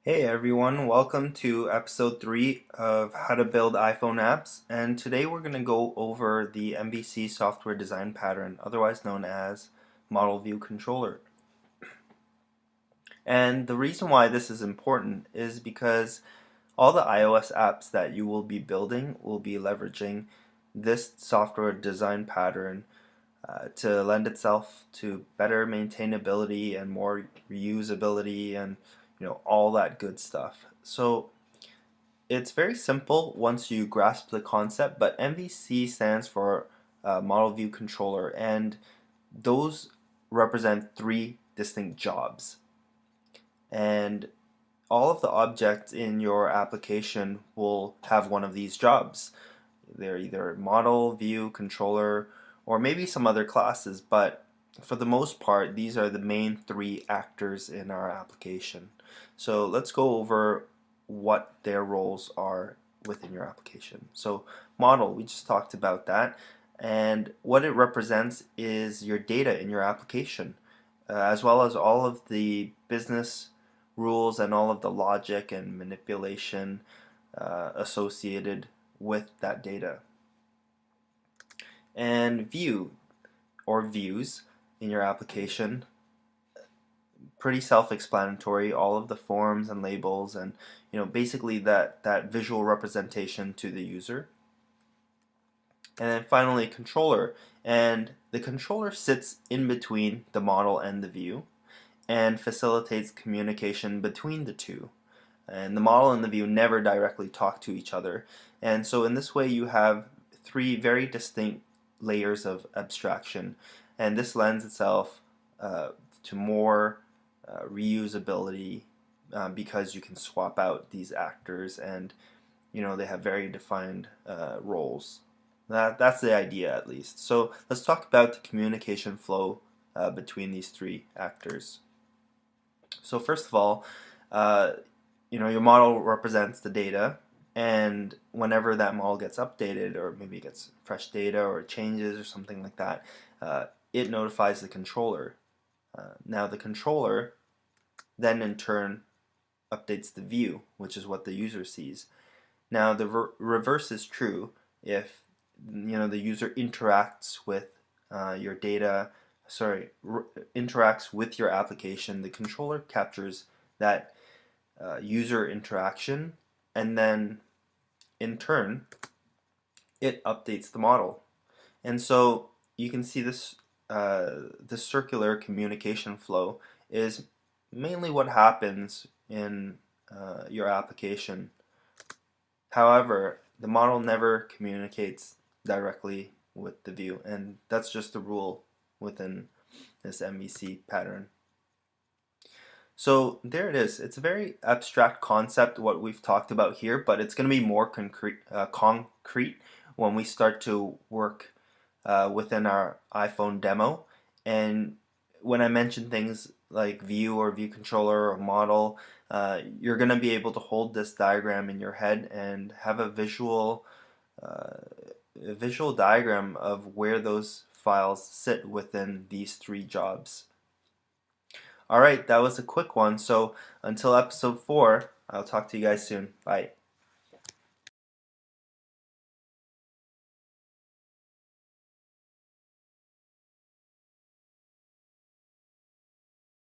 Hey everyone, welcome to episode 3 of How to Build iPhone Apps, and today we're going to go over the MVC software design pattern, otherwise known as Model View Controller. And the reason why this is important is because all the iOS apps that you will be building will be leveraging this software design pattern to lend itself to better maintainability and more reusability and all that good stuff. So it's very simple once you grasp the concept, but MVC stands for Model View Controller, and those represent three distinct jobs. And all of the objects in your application will have one of these jobs. They're either model, view, controller, or maybe some other classes, but for the most part, these are the main three actors in our application. So let's go over what their roles are within your application. So model, we just talked about that, and what it represents is your data in your application, as well as all of the business rules and all of the logic and manipulation associated with that data. And view or views in your application, pretty self-explanatory, all of the forms and labels and basically that visual representation to the user. And then finally controller, and the controller sits in between the model and the view and facilitates communication between the two. And the model and the view never directly talk to each other. And so in this way you have three very distinct layers of abstraction, and this lends itself to more reusability because you can swap out these actors and they have very defined roles. That's the idea, at least. So let's talk about the communication flow between these three actors. So first of all, your model represents the data, and whenever that model gets updated, or maybe it gets fresh data or changes or something like that, it notifies the controller. Now the controller then in turn updates the view, which is what the user sees. Now the reverse is true. If the user interacts with your data, interacts with your application, the controller captures that user interaction, and then in turn it updates the model. And so you can see this this circular communication flow is mainly what happens in your application. However, the model never communicates directly with the view, and that's just the rule within this MVC pattern. So there it is. It's a very abstract concept, what we've talked about here, but it's going to be more concrete when we start to work within our iPhone demo. And when I mention things like view or view controller or model, you're going to be able to hold this diagram in your head and have a visual diagram of where those files sit within these three jobs. Alright, that was a quick one. So until episode 4, I'll talk to you guys soon. Bye.